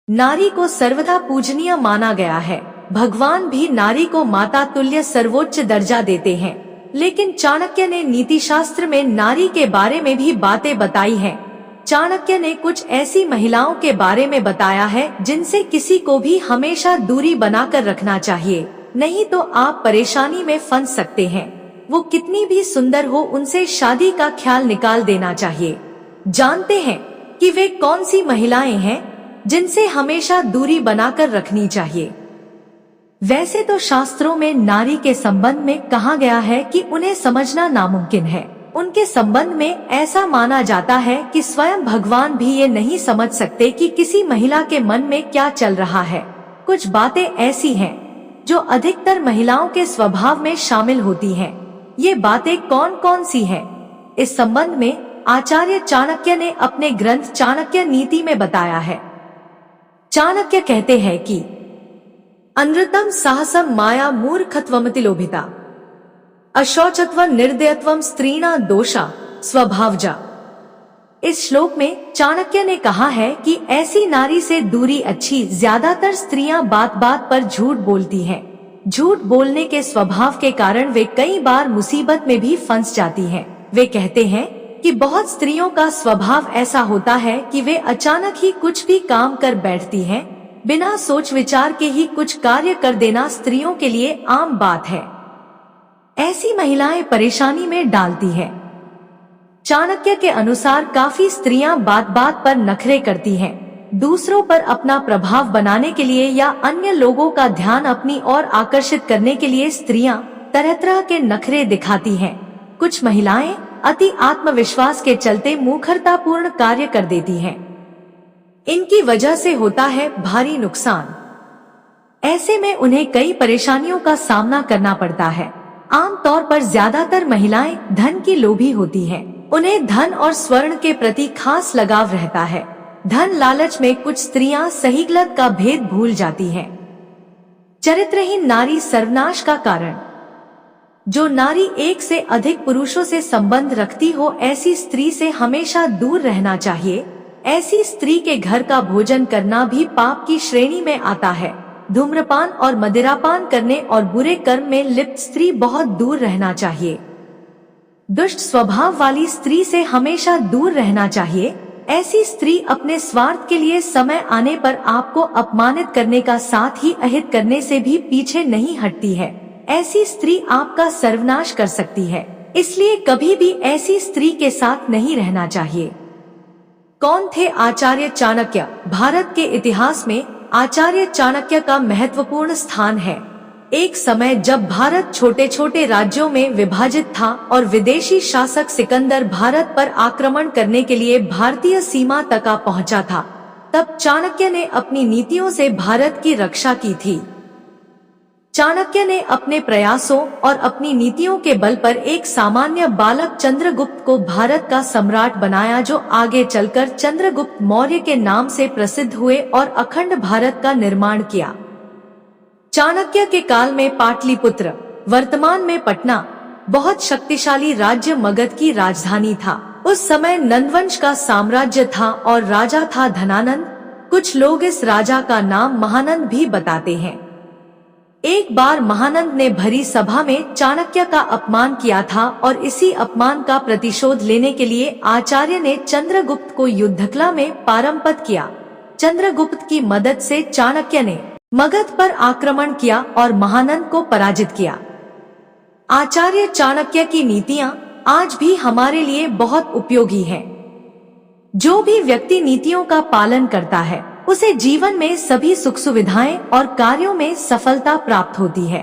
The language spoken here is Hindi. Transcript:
नारी को सर्वथा पूजनीय माना गया है। भगवान भी नारी को माता तुल्य सर्वोच्च दर्जा देते हैं। लेकिन चाणक्य ने नीति शास्त्र में नारी के बारे में भी बातें बताई हैं। चाणक्य ने कुछ ऐसी महिलाओं के बारे में बताया है जिनसे किसी को भी हमेशा दूरी बनाकर रखना चाहिए, नहीं तो आप परेशानी में फंस सकते हैं। वो कितनी भी सुंदर हो, उनसे शादी का ख्याल निकाल देना चाहिए। जानते हैं कि वे कौन सी महिलाएं हैं जिनसे हमेशा दूरी बनाकर रखनी चाहिए। वैसे तो शास्त्रों में नारी के संबंध में कहा गया है कि उन्हें समझना नामुमकिन है। उनके संबंध में ऐसा माना जाता है कि स्वयं भगवान भी ये नहीं समझ सकते कि किसी महिला के मन में क्या चल रहा है। कुछ बातें ऐसी हैं जो अधिकतर महिलाओं के स्वभाव में शामिल होती हैं। ये बातें कौन कौन सी हैं? इस संबंध में आचार्य चाणक्य ने अपने ग्रंथ चाणक्य नीति में बताया है। चाणक्य कहते हैं कि अनृतम साहसम माया मूर्खत्वमति लोभिता अशौचत्वं निर्दयत्वं स्त्रीणा दोषा स्वभावजा। इस श्लोक में चाणक्य ने कहा है कि ऐसी नारी से दूरी अच्छी। ज्यादातर स्त्रियां बात बात पर झूठ बोलती हैं। झूठ बोलने के स्वभाव के कारण वे कई बार मुसीबत में भी फंस जाती हैं। वे कहते हैं कि बहुत स्त्रियों का स्वभाव ऐसा होता है कि वे अचानक ही कुछ भी काम कर बैठती हैं। बिना सोच विचार के ही कुछ कार्य कर देना स्त्रियों के लिए आम बात है। ऐसी महिलाएं परेशानी में डालती हैं। चाणक्य के अनुसार काफी स्त्रियां बात बात पर नखरे करती हैं। दूसरों पर अपना प्रभाव बनाने के लिए या अन्य लोगों का ध्यान अपनी ओर आकर्षित करने के लिए स्त्रियां तरह तरह के नखरे दिखाती हैं। कुछ महिलाएं अति आत्मविश्वास के चलते मूर्खतापूर्ण कार्य कर देती हैं। इनकी वजह से होता है भारी नुकसान। ऐसे में उन्हें कई परेशानियों का सामना करना पड़ता है। आमतौर पर ज्यादातर महिलाएं धन की लोभी होती हैं। उन्हें धन और स्वर्ण के प्रति खास लगाव रहता है। धन लालच में कुछ स्त्रियां सही गलत का भेद भूल जाती हैं। चरित्रहीन नारी सर्वनाश का कारण। जो नारी एक से अधिक पुरुषों से संबंध रखती हो, ऐसी स्त्री से हमेशा दूर रहना चाहिए। ऐसी स्त्री के घर का भोजन करना भी पाप की श्रेणी में आता है। धूम्रपान और मदिरापान करने और बुरे कर्म में लिप्त स्त्री बहुत दूर रहना चाहिए। दुष्ट स्वभाव वाली स्त्री से हमेशा दूर रहना चाहिए। ऐसी स्त्री अपने स्वार्थ के लिए समय आने पर आपको अपमानित करने का साथ ही अहित करने से भी पीछे नहीं हटती है। ऐसी स्त्री आपका सर्वनाश कर सकती है, इसलिए कभी भी ऐसी स्त्री के साथ नहीं रहना चाहिए। कौन थे आचार्य चाणक्य? भारत के इतिहास में आचार्य चाणक्य का महत्वपूर्ण स्थान है। एक समय जब भारत छोटे छोटे राज्यों में विभाजित था और विदेशी शासक सिकंदर भारत पर आक्रमण करने के लिए भारतीय सीमा तक पहुंचा था, तब चाणक्य ने अपनी नीतियों से भारत की रक्षा की थी। चाणक्य ने अपने प्रयासों और अपनी नीतियों के बल पर एक सामान्य बालक चंद्रगुप्त को भारत का सम्राट बनाया, जो आगे चलकर चंद्रगुप्त मौर्य के नाम से प्रसिद्ध हुए और अखंड भारत का निर्माण किया। चाणक्य के काल में पाटलिपुत्र, वर्तमान में पटना, बहुत शक्तिशाली राज्य मगध की राजधानी था। उस समय नंदवंश का साम्राज्य था और राजा था धनानंद। कुछ लोग इस राजा का नाम महानंद भी बताते हैं। एक बार महानंद ने भरी सभा में चाणक्य का अपमान किया था और इसी अपमान का प्रतिशोध लेने के लिए आचार्य ने चंद्रगुप्त को युद्धकला में पारंगत किया। चंद्रगुप्त की मदद से चाणक्य ने मगध पर आक्रमण किया और महानंद को पराजित किया। आचार्य चाणक्य की नीतियां आज भी हमारे लिए बहुत उपयोगी हैं। जो भी व्यक्ति नीतियों का पालन करता है, उसे जीवन में सभी सुख सुविधाएं और कार्यों में सफलता प्राप्त होती है।